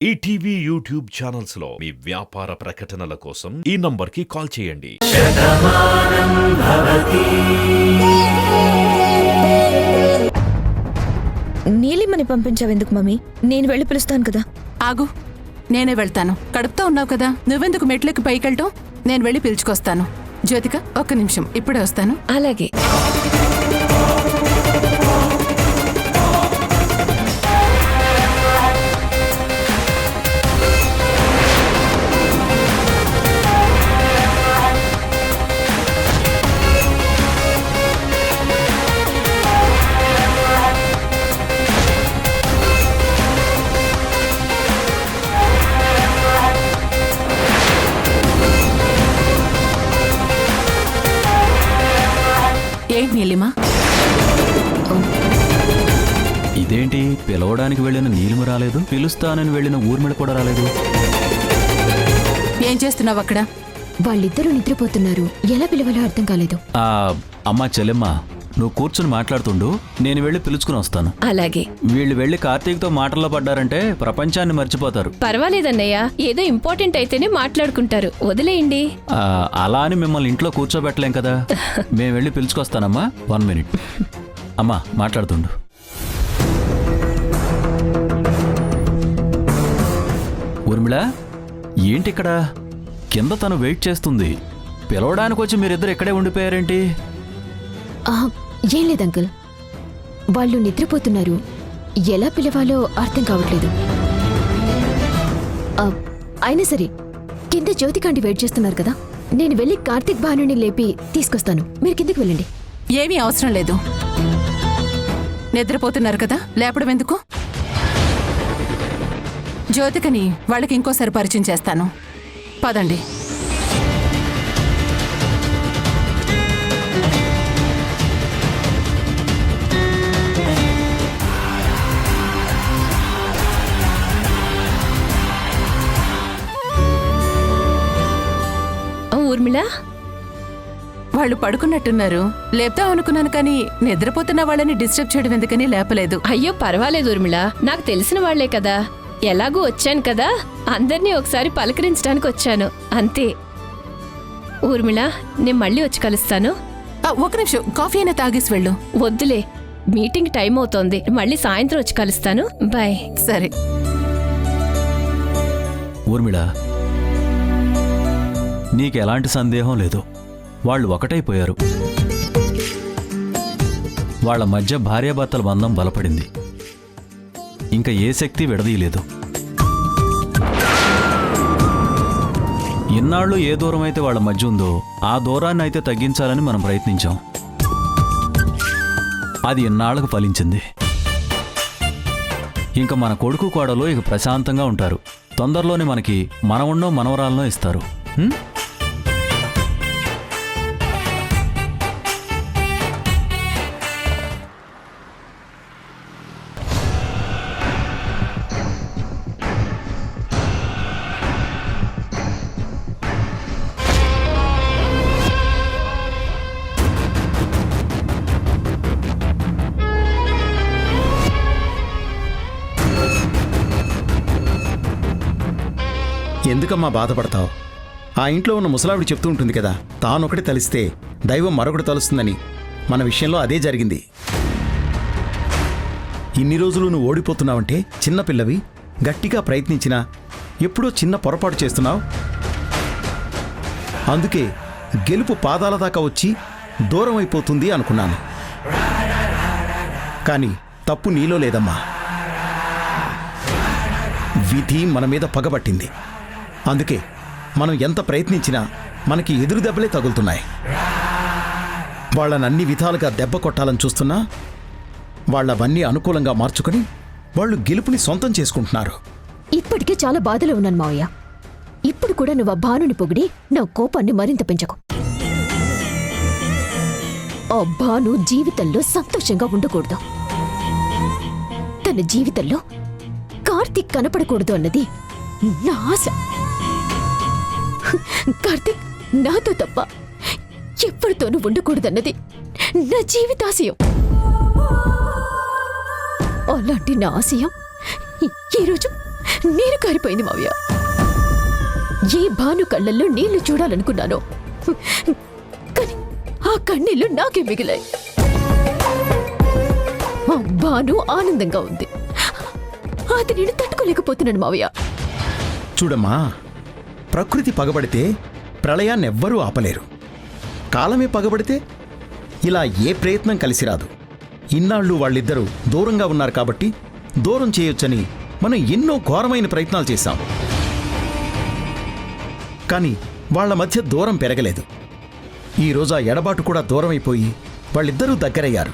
ETV YouTube channels లో మీ వ్యాపార ప్రకటనల కోసం ఈ నంబర్కి కాల్ చేయండి. నీలిమని పంపించావెందుకు మమ్మీ? నేను వెళ్ళి పిలుస్తాను కదా. ఆగు, నేనే వెళ్తాను. కడుపుతో ఉన్నావు కదా, నువ్వెందుకు మెట్లకి పైకెళ్ళటం? నేను వెళ్ళి పిలుచుకొస్తాను. జ్యోతిక, ఒక్క నిమిషం, ఇప్పుడే వస్తాను. అలాగే. ఏంటి నీలిమా? ఇదేంటి, పిలవడానికి వెళ్ళిన నీలిమ రాలేదు, పిలుస్తానని వెళ్ళిన ఊర్మిళ కూడా రాలేదు. ఏం చేస్తున్నావు అక్కడ? వాళ్ళిద్దరూ నిద్రపోతున్నారు, ఎలా పిలవాలో అర్థం కాలేదు. అమ్మా చెల్లెమ్మ, నువ్వు కూర్చుని మాట్లాడుతుండు, నేను వెళ్ళి పిలుచుకుని వస్తాను. అలాగే. వీళ్ళు వెళ్ళి కార్తీక్తో మాటల్లో పడ్డారంటే ప్రపంచాన్ని మర్చిపోతారు. పర్వాలేదన్నయ్య, ఏదో ఇంపార్టెంట్ అయితేనే మాట్లాడుకుంటారు, వదిలేయండి. అలా అని మిమ్మల్ని ఇంట్లో కూర్చోబెట్టలేం కదా. మేము వెళ్ళి పిలుచుకొస్తానమ్మా. 1 minute. అమ్మా మాట్లాడుతుండు. ఊర్మిళ, ఏంటి ఇక్కడ? కింద తను వెయిట్ చేస్తుంది. పిలవడానికి వచ్చి మీరిద్దరు ఇక్కడే ఉండిపోయారేంటి? ఏం లేదు అంకుల్, వాళ్ళు నిద్రపోతున్నారు, ఎలా పిలవాలో అర్థం కావట్లేదు. అయినా సరే, కింద జ్యోతికాంటి వెయిట్ చేస్తున్నారు కదా, నేను వెళ్ళి కార్తీక్ భానుని లేపి తీసుకొస్తాను. మీరు కిందకి వెళ్ళండి. ఏమీ అవసరం లేదు. నిద్రపోతున్నారు కదా, లేపడం ఎందుకు? జ్యోతికని వాళ్ళకి ఇంకోసారి పరిచయం చేస్తాను. పదండి. ఊర్మిళ, వాళ్ళు పడుకున్నట్టున్నారు, లేపుదాం అనుకున్నాను, కానీ నిద్రపోతున్న వాళ్ళని డిస్టర్బ్ చేయడం ఎందుకని లేపలేదు. అయ్యో పర్వాలేదు ఊర్మిళ, నాకు తెలిసిన వాళ్లే కదా, ఎలాగూ వచ్చాను కదా, అందర్నీ ఒకసారి పలకరించడానికి వచ్చాను, అంతే. ఊర్మిళ, నేను మళ్ళీ వచ్చి కలుస్తాను. ఒక నిమిషం, కాఫీ అయినా తాగేసి వెళ్ళు. వద్దులే, మీటింగ్ టైం అవుతోంది, మళ్ళీ సాయంత్రం వచ్చి కలుస్తాను. బాయ్. సరే. ఊర్మిళ, నీకెలాంటి సందేహం లేదు, వాళ్ళు ఒకటైపోయారు. వాళ్ళ మధ్య భార్యాభర్తల బంధం బలపడింది, ఇంకా ఏ శక్తి విడదీయలేదు. ఇన్నాళ్ళు ఏ దూరం అయితే వాళ్ళ మధ్య ఉందో ఆ దూరాన్ని అయితే తగ్గించాలని మనం ప్రయత్నించాం. అది ఇన్నాళ్లకు ఫలించింది. ఇంకా మన కొడుకు కోడలు ఇక ప్రశాంతంగా ఉంటారు. తొందరలోనే మనకి మనవన్నో మనవరాలనో ఇస్తారు. ఎందుకమ్మా బాధపడతావు? ఆ ఇంట్లో ఉన్న ముసలావిడ చెప్తూ ఉంటుంది కదా, తానొకటి తలిస్తే దైవం మరొకటి తలుస్తుందని. మన విషయంలో అదే జరిగింది. ఇన్ని రోజులు నువ్వు ఓడిపోతున్నావంటే చిన్నపిల్లవి, గట్టిగా ప్రయత్నించినా ఎప్పుడో చిన్న పొరపాటు చేస్తున్నావు. అందుకే గెలుపు పాదాల దాకా వచ్చి దూరం అయిపోతుంది అనుకున్నాను. కానీ తప్పు నీలో లేదమ్మా. విధి మన మీద పగబట్టింది. అందుకే మనం ఎంత ప్రయత్నించినా మనకి ఎదురు దెబ్బలే తగులుతున్నాయి. వాళ్ళని అన్ని విధాలుగా దెబ్బ కొట్టాలని చూస్తున్నా వాళ్ళవన్నీ అనుకూలంగా మార్చుకుని వాళ్ళు గెలుపుని సొంతం చేసుకుంటున్నారు. ఇప్పటికే చాలా బాధలో ఉన్నాను మావయ్య. ఇప్పుడు కూడా నువ్వు ఆ భానుని పొగిడి నా కోపాన్ని మరింత పెంచకు. ఆ భాను జీవితంలో సంతోషంగా ఉండకూడదు. తన జీవితంలో కార్తీక్ కనపడకూడదు అన్నది నా ఆశ. కార్తీక్ నాతో తప్ప ఎవరితోనూ ఉండకూడదన్నది నా జీవితాశయం. అలాంటి నా ఆశయం ఈరోజు నీరు కారిపోయింది మావయ్య. ఏ భాను కళ్ళల్లో నీళ్లు చూడాలనుకున్నానో కానీ ఆ కన్నీళ్లు నాకే మిగిలాయి. ఆ భాను ఆనందంగా ఉంది, అది నేను తట్టుకోలేకపోతున్నాను మావయ్య. చూడమ్మా, ప్రకృతి పగబడితే ప్రళయాన్నెవ్వరూ ఆపలేరు. కాలమే పగబడితే ఇలా ఏ ప్రయత్నం కలిసి రాదు. ఇన్నాళ్ళు వాళ్ళిద్దరూ దూరంగా ఉన్నారు కాబట్టి దూరం చేయొచ్చని మనం ఎన్నో ఘోరమైన ప్రయత్నాలు చేశాం. కానీ వాళ్ళ మధ్య దూరం పెరగలేదు. ఈరోజు ఆ ఎడబాటు కూడా దూరమైపోయి వాళ్ళిద్దరూ దగ్గరయ్యారు.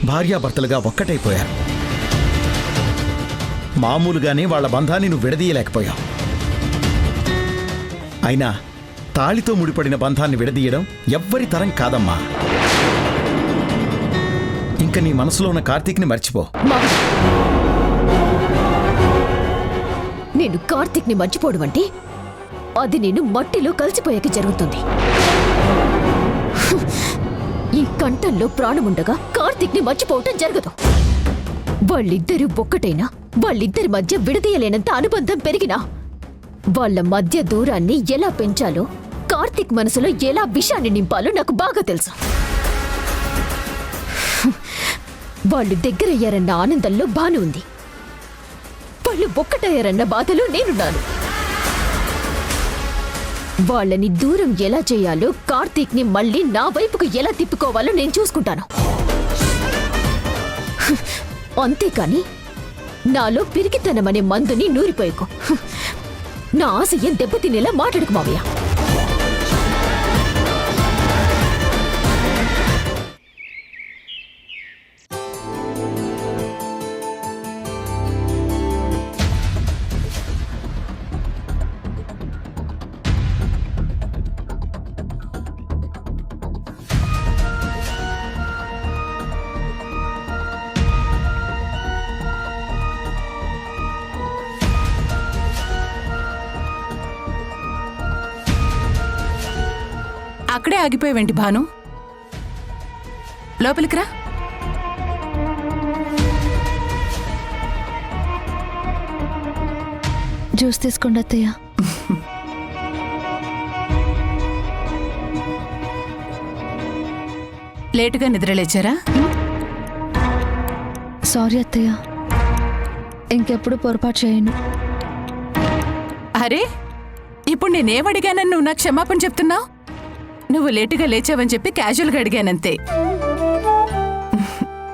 భార్యాభర్తలుగా ఒక్కటైపోయారు. మామూలుగానే వాళ్ళ బంధాన్ని నువ్వు విడదీయలేకపోయావు. అయినా తాళితో ముడిపడిన బంధాన్ని విడదీయడం ఎవ్వరి తరం కాదమ్మా. ఇంక నీ మనసులో ఉన్న కార్తీక్ని మర్చిపో. మావయ్య, నేను కార్తీక్ని మర్చిపోవడం అంటే అది నేను మట్టిలో కలిసిపోయాక జరుగుతుంది. ఈ కంఠంలో ప్రాణముండగా కార్తీక్ని మర్చిపోవటం జరగదు. వాళ్ళిద్దరూ ఒక్కటైనా, వాళ్ళిద్దరి మధ్య విడదీయలేనంత అనుబంధం పెరిగినా వాళ్ళ మధ్య దూరాన్ని ఎలా పెంచాలో, కార్తీక్ మనసులో ఎలా విషాన్ని నింపాలో నాకు బాగా తెలుసు. వాళ్ళు దగ్గరయ్యారన్న ఆనందంలో బాను ఉంది, వాళ్ళు ఒక్కటయ్యారన్న బాధలో నేనున్నాను. వాళ్ళని దూరం ఎలా చేయాలో, కార్తీక్ని మళ్ళీ నా వైపుకు ఎలా తిప్పుకోవాలో నేను చూసుకుంటాను. అంతేకాని నాలో పిరికితనమనే మందుని నూరిపోయకు. నా ఆశయం దెబ్బతినేలా మాట్లాడుకు మావయ్య. అక్కడే ఆగిపోయావేంటి భాను? లోపలికి రా. జ్యూస్ తీసుకోండి అత్తయ్య. లేటుగా నిద్రలేచారా? సారీ అత్తయ్య, ఇంకెప్పుడు పొరపాటు చేయను. అరే, ఇప్పుడు నేనేమడిగానని నువ్వు నాకు క్షమాపణ చెప్తున్నావు? నువ్వు లేటుగా లేచావని చెప్పి క్యాజువల్గా అడిగానంతే.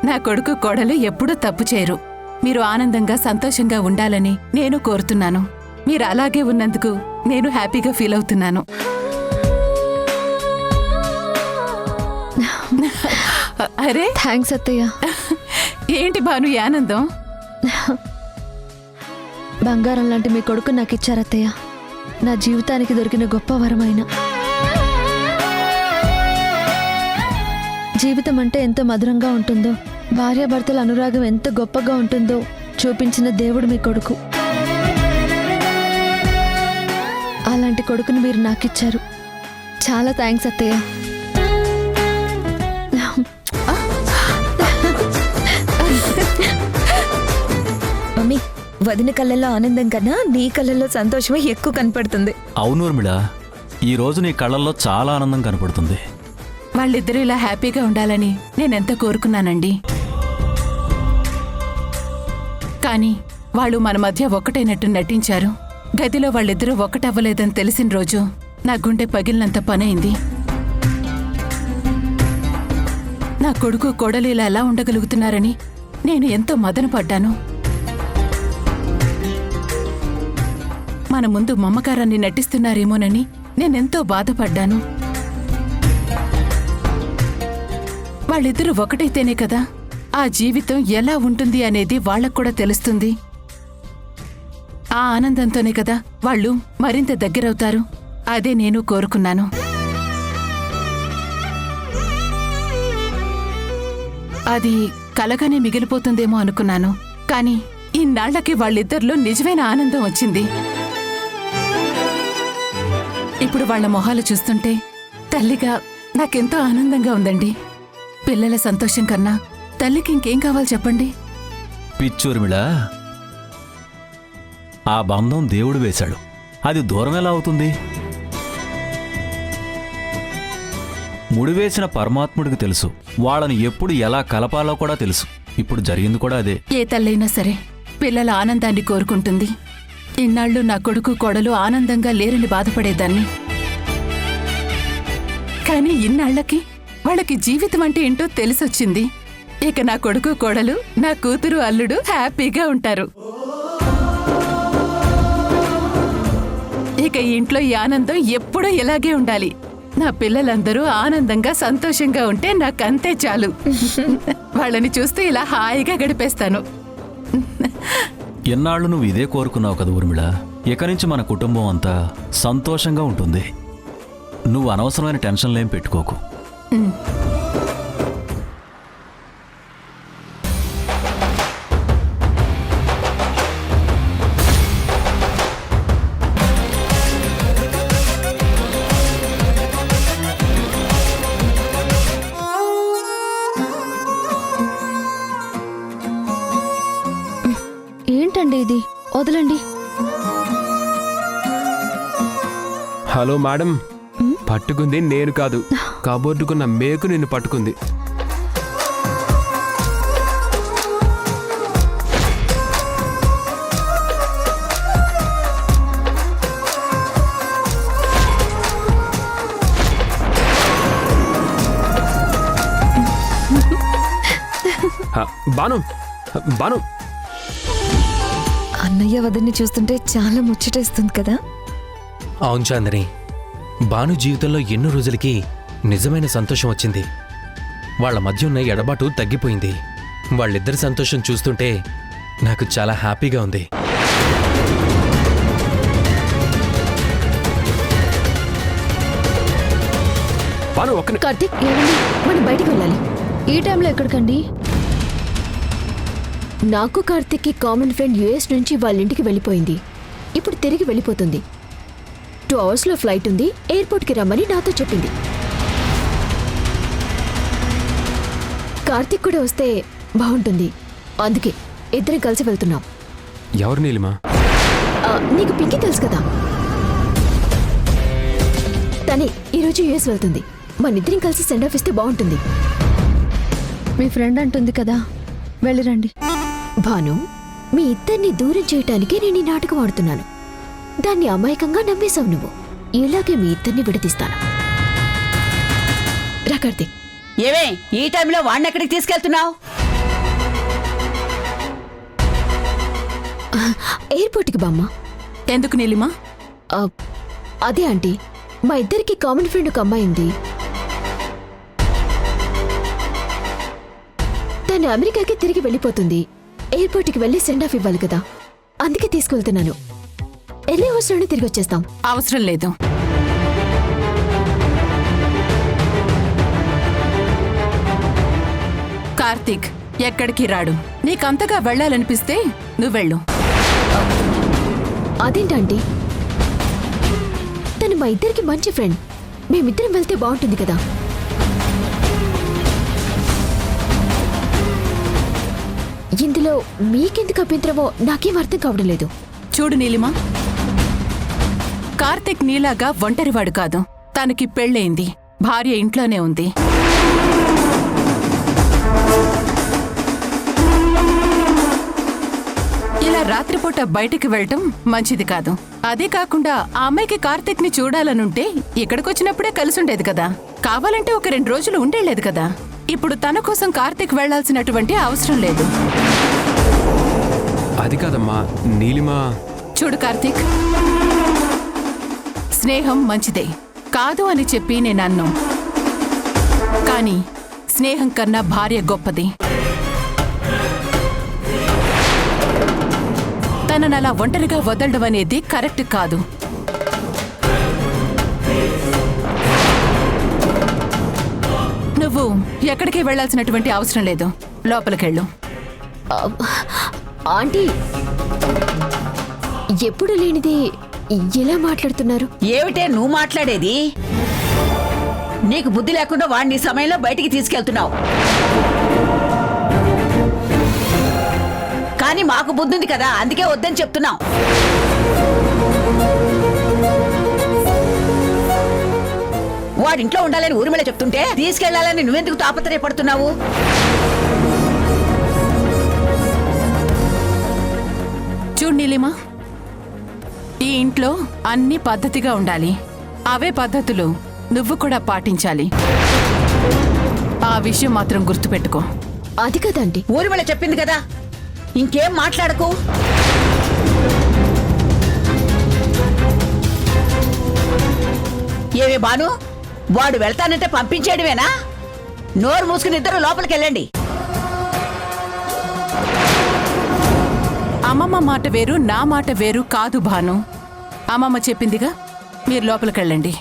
నా కొడుకు కోడలు ఎప్పుడూ తప్పు చేయరు. మీరు ఆనందంగా సంతోషంగా ఉండాలని నేను కోరుతున్నాను. మీరు అలాగే ఉన్నందుకు నేను హ్యాపీగా ఫీల్ అవుతున్నాను. అరే థ్యాంక్స్ అత్తయ్య. ఏంటి భాను ఈ ఆనందం? బంగారం లాంటి మీ కొడుకు నాకు ఇచ్చారత్తయ్య. నా జీవితానికి దొరికిన గొప్ప వరమైన. జీవితం అంటే ఎంత మధురంగా ఉంటుందో, భార్యాభర్తల అనురాగం ఎంత గొప్పగా ఉంటుందో చూపించిన దేవుడు మీ కొడుకు. అలాంటి కొడుకుని మీరు నాకిచ్చారు. చాలా థ్యాంక్స్ అత్తయ్య. మమ్మీ, వదిన కళ్ళల్లో ఆనందం కన్నా నీ కళ్ళల్లో సంతోషమే ఎక్కువ కనపడుతుంది. అవును ఊర్మిళ, ఈ రోజు నీ కళ్ళల్లో చాలా ఆనందం కనపడుతుంది. వాళ్ళిద్దరూ ఇలా హ్యాపీగా ఉండాలని నేనెంత కోరుకున్నానండి. కానీ వాళ్ళు మన మధ్య ఒక్కటైనట్టు నటించారు. గదిలో వాళ్ళిద్దరూ ఒక్కటవ్వలేదని తెలిసిన రోజు నా గుండె పగిలినంత పనైంది. నా కొడుకు కోడలు ఇలా ఎలా ఉండగలుగుతున్నారని నేను ఎంతో మదనపడ్డాను. మన ముందు మమకారాన్ని నటిస్తున్నారేమోనని నేనెంతో బాధపడ్డాను. వాళ్ళిద్దరూ ఒకటైతేనే కదా ఆ జీవితం ఎలా ఉంటుంది అనేది వాళ్ళకు కూడా తెలుస్తుంది. ఆ ఆనందంతోనే కదా వాళ్ళు మరింత దగ్గరవుతారు. అదే నేను కోరుకున్నాను. అది కలగానే మిగిలిపోతుందేమో అనుకున్నాను. కానీ ఇన్నాళ్లకి వాళ్ళిద్దరిలో నిజమైన ఆనందం వచ్చింది. ఇప్పుడు వాళ్ళ మొహాలు చూస్తుంటే తల్లిగా నాకెంతో ఆనందంగా ఉందండి. పిల్లల సంతోషం కన్నా తల్లికి ఇంకేం కావాలి చెప్పండి? పిచ్చూర్మిళ, ఆ బంధం దేవుడు వేశాడు. అది దూరం ఎలా అవుతుంది? ముడివేసిన పరమాత్ముడికి తెలుసు. వాళ్ళని ఎప్పుడు ఎలా కలపాలో కూడా తెలుసు. ఇప్పుడు జరిగింది కూడా అదే. ఏ తల్లైనా సరే పిల్లల ఆనందాన్ని కోరుకుంటుంది. ఇన్నాళ్ళు నా కొడుకు కోడలు ఆనందంగా లేరని బాధపడేదాన్ని. కానీ ఇన్నాళ్లకి వాళ్ళకి జీవితం అంటే ఏంటో తెలిసొచ్చింది. ఇక నా కొడుకు కోడలు, నా కూతురు అల్లుడు హ్యాపీగా ఉంటారు. ఇక ఈ ఇంట్లో ఈ ఆనందం ఎప్పుడూ ఇలాగే ఉండాలి. నా పిల్లలందరూ ఆనందంగా సంతోషంగా ఉంటే నాకంతే చాలు. వాళ్ళని చూస్తే ఇలా హాయిగా గడిపేస్తాను. ఎన్నాళ్ళు నువ్వు ఇదే కోరుకున్నావు కదా ఊర్మిళ. ఇక నుంచి మన కుటుంబం అంతా సంతోషంగా ఉంటుంది. నువ్వు అనవసరమైన టెన్షన్లేం పెట్టుకోకు. ఏంటండి ఇది? వదలండి. హలో మేడం, పట్టుకుంది నేను కాదు, కబోర్డుకున్న మేకు నిన్ను పట్టుకుంది. బాను, బాను, అన్నయ్య వదిన్ని చూస్తుంటే చాలా ముచ్చటేస్తుంది కదా. అవును చాందని, భాను జీవితంలో ఎన్నో రోజులకి నిజమైన సంతోషం వచ్చింది. వాళ్ల మధ్య ఉన్న ఎడబాటు తగ్గిపోయింది. వాళ్ళిద్దరి సంతోషం చూస్తుంటే నాకు చాలా హ్యాపీగా ఉంది. బాను ఒక్క కార్తీక్, ఏమండి? మనం బయటికి వెళ్ళాలి. ఈ టైంలో ఎక్కడికండి? నాకు కార్తీక్కి కామన్ ఫ్రెండ్ యుఎస్ నుంచి వాళ్ళ ఇంటికి వెళ్ళిపోయింది. ఇప్పుడు తిరిగి వెళ్ళిపోతుంది. 2 అవర్స్లో ఫ్లైట్ ఉంది. ఎయిర్పోర్ట్కి రమ్మని నాతో చెప్పింది. కార్తీక్ కూడా వస్తే బాగుంటుంది. అందుకే ఇద్దరం కలిసి వెళ్తున్నాం. ఎవరు నీలిమా? నీకు పింకీ తెలుసు కదా, తనే ఈరోజు యుఎస్ వెళ్తుంది. మనిద్దరం కలిసి సెండ్ ఆఫ్ ఇస్తే బాగుంటుంది. మీ ఫ్రెండ్ అంటుంది కదా, వెళ్ళిరండి. భాను, మీ ఇద్దరిని దూరం చేయటానికి నేను ఈ నాటకం ఆడుతున్నాను. దాన్ని అమాయకంగా నమ్మేశావు నువ్వు. ఇలాగే మీ ఇద్దరిని విడదీస్తాను. రా కార్తీక్. ఏవే ఈ టైంలో వాడిని ఎక్కడికి తీసుకెళ్తున్నావు? ఎయిర్పోర్ట్కి బామ్మ. ఎందుకు నీలిమా? అదే ఆంటీ, మా ఇద్దరికి కామన్ ఫ్రెండ్ ఒక అమ్మాయి ఉంది. తను అమెరికాకి తిరిగి వెళ్ళిపోతుంది. ఎయిర్పోర్ట్కి వెళ్ళి సెండ్ ఆఫ్ ఇవ్వాలి కదా, అందుకే తీసుకెళ్తున్నాను. ఎన్ని అవర్స్లోనే తిరిగి వచ్చేస్తాం. అవసరం లేదు. కార్తీక్ ఎక్కడికి రాడు. నీకంతగా వెళ్ళాలనిపిస్తే నువ్వెళ్ళు. అదేంటంటీ, తను మా ఇద్దరికి మంచి ఫ్రెండ్. మేమిద్దరం వెళ్తే బాగుంటుంది కదా. ఇందులో మీకెందుకు అభ్యంతరమో నాకేం అర్థం కావడం లేదు. చూడు నీలిమా, కార్తీక్ నీలాగా ఒంటరివాడు కాదు. తనకి పెళ్ళయింది, భార్య ఇంట్లోనే ఉంది. ఇలా రాత్రిపూట బయటికి వెళ్ళటం మంచిది కాదు. అదే కాకుండా ఆ అమ్మాయికి కార్తీక్ ని చూడాలనుంటే ఇక్కడికొచ్చినప్పుడే కలిసుండేది కదా. కావాలంటే ఒక 2 రోజులు ఉండేలేదు కదా. ఇప్పుడు తన కోసం కార్తీక్ వెళ్లాల్సినటువంటి అవసరం లేదు. అది కాదమ్మా నీలిమా. చూడు కార్తీక్, స్నేహం మంచిదే కాదు అని చెప్పి నేనన్ను. కానీ స్నేహం కన్నా భార్య గొప్పది. తననలా ఒంటరిగా వదలడం అనేది కరెక్ట్ కాదు. నువ్వు ఎక్కడికి వెళ్లాల్సినటువంటి అవసరం లేదు. లోపలికెళ్ళు. ఆంటీ, ఎప్పుడు లేనిది ఎలా మాట్లాడుతున్నారు? ఏమిటే నువ్వు మాట్లాడేది? నీకు బుద్ధి లేకుండా వాడిని ఈ సమయంలో బయటికి తీసుకెళ్తున్నావు. కానీ మాకు బుద్ధి ఉంది కదా, అందుకే వద్దని చెప్తున్నాం. వాడింట్లో ఉండాలని ఊరిమిళ చెప్తుంటే తీసుకెళ్లాలని నువ్వెందుకు తాపత్రయపడుతున్నావు? చూడు నీలిమా, ఈ ఇంట్లో అన్ని పద్ధతిగా ఉండాలి. అవే పద్ధతులు నువ్వు కూడా పాటించాలి. ఆ విషయం మాత్రం గుర్తుపెట్టుకో. అది కదండి. ఊరిమిళ చెప్పింది కదా, ఇంకేం మాట్లాడకు. ఏవే బాను, వాడు వెళ్తానంటే పంపించేయడమేనా? నోరు మూసుకుని ఇద్దరు లోపలికి వెళ్ళండి. అమ్మమ్మ మాట వేరు, నా మాట వేరు కాదు భాను. అమ్మమ్మ చెప్పిందిగా, మీరు లోపలికెళ్ళండి.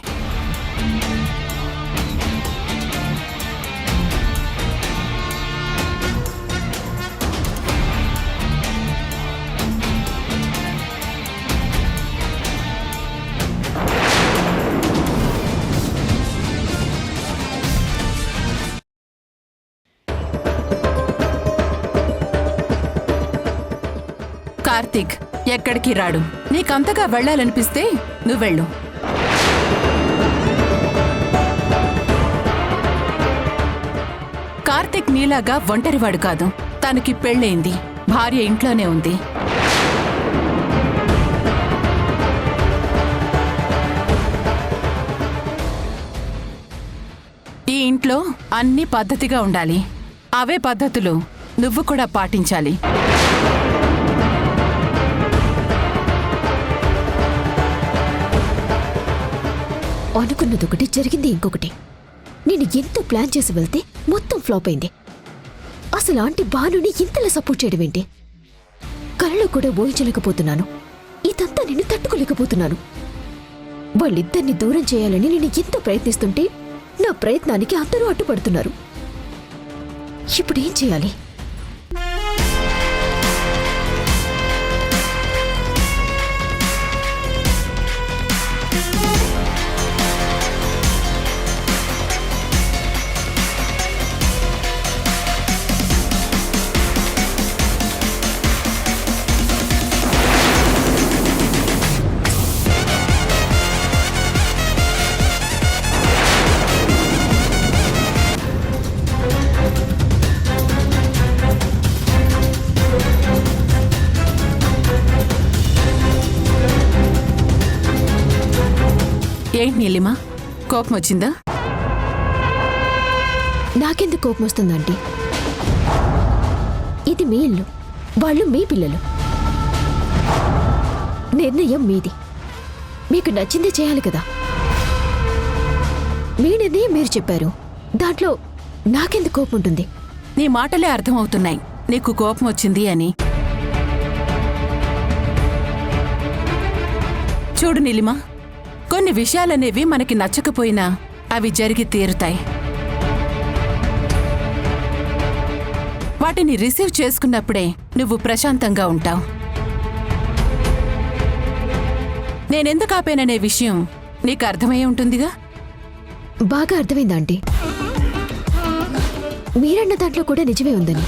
కార్తీక్ ఎక్కడికి రాడు. నీకంతగా వెళ్ళాలనిపిస్తే నువ్వెళ్ళు. కార్తీక్ నీలాగా ఒంటరివాడు కాదు. తనకి పెళ్ళయింది, భార్య ఇంట్లోనే ఉంది. ఈ ఇంట్లో అన్ని పద్ధతిగా ఉండాలి. అవే పద్ధతులు నువ్వు కూడా పాటించాలి. అనుకున్నదొకటి, జరిగింది ఇంకొకటి. నేను ఎంతో ప్లాన్ చేసి వెళ్తే మొత్తం ఫ్లాప్ అయింది. అసలు ఆంటీ భానుని ఇంతలా సపోర్ట్ చేయడం ఏంటి? కలలో కూడా ఊహించలేకపోతున్నాను. ఇదంతా నేను తట్టుకోలేకపోతున్నాను. వాళ్ళిద్దరిని దూరం చేయాలని నేను ఎంతో ప్రయత్నిస్తుంటే నా ప్రయత్నానికి అందరూ అడ్డుపడుతున్నారు. ఇప్పుడేం చేయాలి? ఏంటి నీలిమా, కోపం వచ్చిందా? నాకెందుకు కోపం వస్తుందంటే, ఇది మీ ఇల్లు, వాళ్ళు మీ పిల్లలు. నిర్ణయం మీది. మీకు నచ్చిందే చేయాలి కదా. మీ నిర్ణయం మీరు చెప్పారు. దాంట్లో నాకెందుకు కోపం ఉంటుంది? నీ మాటలే అర్థమవుతున్నాయి నీకు కోపం వచ్చింది అని. చూడు నీలిమా, కొన్ని విషయాలనేవి మనకి నచ్చకపోయినా అవి జరిగి తీరుతాయి. వాటిని రిసీవ్ చేసుకున్నప్పుడే నువ్వు ప్రశాంతంగా ఉంటావు. నేనెందుకు ఆపాననే విషయం నీకు అర్థమయ్యే ఉంటుందిగా. బాగా అర్థమైందా ఆంటీ? మీరన్న దాంట్లో కూడా నిజమే ఉందని.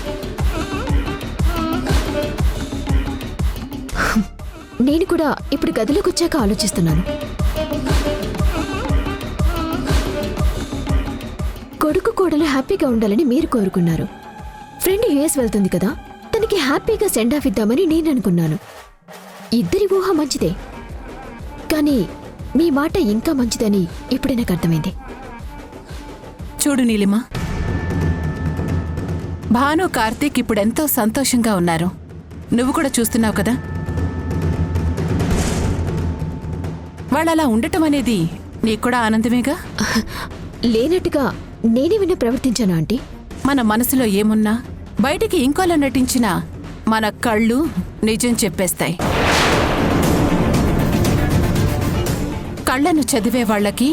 నేను కూడా ఇప్పుడు గదిలోకి వచ్చాక ఆలోచిస్తున్నాను. కొడుకు కోడలు హ్యాపీగా ఉండాలని మీరు కోరుకున్నారు. ఫ్రెండ్ యుఎస్ వెళ్తుంది కదా, తనకి హ్యాపీగా సెండ్ ఆఫ్ ఇద్దామని నేను అనుకున్నాను. ఇద్దరి ఊహ మంచిదే, కానీ మీ మాట ఇంకా మంచిదని ఇప్పుడే నాకు అర్థమైంది. చూడు నీలిమా, భాను కార్తీక్ ఇప్పుడెంతో సంతోషంగా ఉన్నారు. నువ్వు కూడా చూస్తున్నావు కదా. వాళ్ళలా ఉండటం అనేది నీకు కూడా ఆనందమేగా. లేనట్టుగా నేనేమైనా ప్రవర్తించానా ఆంటీ? మన మనసులో ఏమున్నా బయటికి ఇంకోలా నటించినా మన కళ్ళు నిజం చెప్పేస్తాయి. కళ్ళను చదివే వాళ్ళకి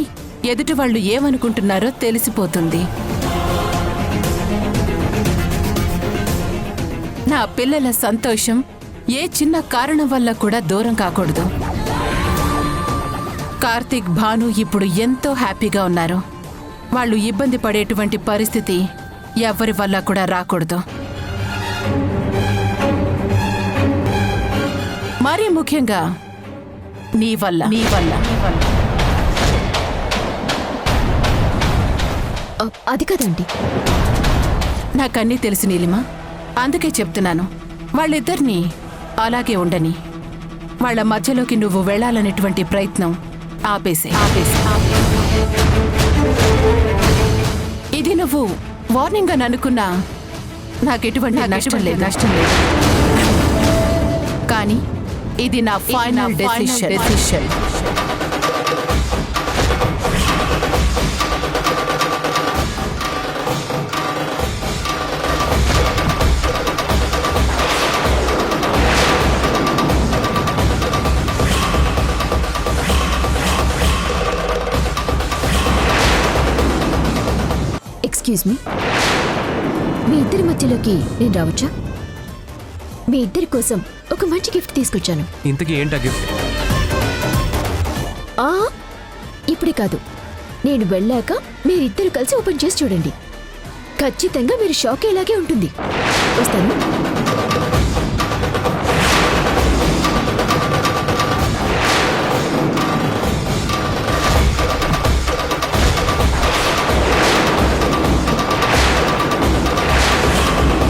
ఎదుటి వాళ్ళు ఏమనుకుంటున్నారో తెలిసిపోతుంది. నా పిల్లల సంతోషం ఏ చిన్న కారణం వల్ల కూడా దూరం కాకూడదు. కార్తీక్, భాను ఇప్పుడు ఎంతో హ్యాపీగా ఉన్నారు. వాళ్ళు ఇబ్బంది పడేటువంటి పరిస్థితి ఎవరి వల్ల కూడా రాకూడదు. మరీ ముఖ్యంగా నీ వల్ల అది కదండి. నాకన్నీ తెలుసు నీలిమ. అందుకే చెప్తున్నాను, వాళ్ళిద్దరినీ అలాగే ఉండని. వాళ్ళ మధ్యలోకి నువ్వు వెళ్ళాలనేటువంటి ప్రయత్నం ఆపేసే. ఇది నువ్వు వార్నింగ్ అని అనుకున్నా నాకెటువంటి నష్టం లేదు. కానీ ఇది నా ఫైనల్ డెసిషన్. ఎక్స్క్యూజ్ మీ, మీ ఇద్దరి మధ్యలోకి నేను రావచ్చా? మీ ఇద్దరి కోసం ఒక మంచి గిఫ్ట్ తీసుకొచ్చాను. ఇంతకీ ఏంటా గిఫ్ట్? ఇప్పుడే కాదు, నేను వెళ్ళాక మీరిద్దరు కలిసి ఓపెన్ చేసి చూడండి. ఖచ్చితంగా మీరు షాక్ అయ్యేలాగే ఉంటుంది. వస్తాను.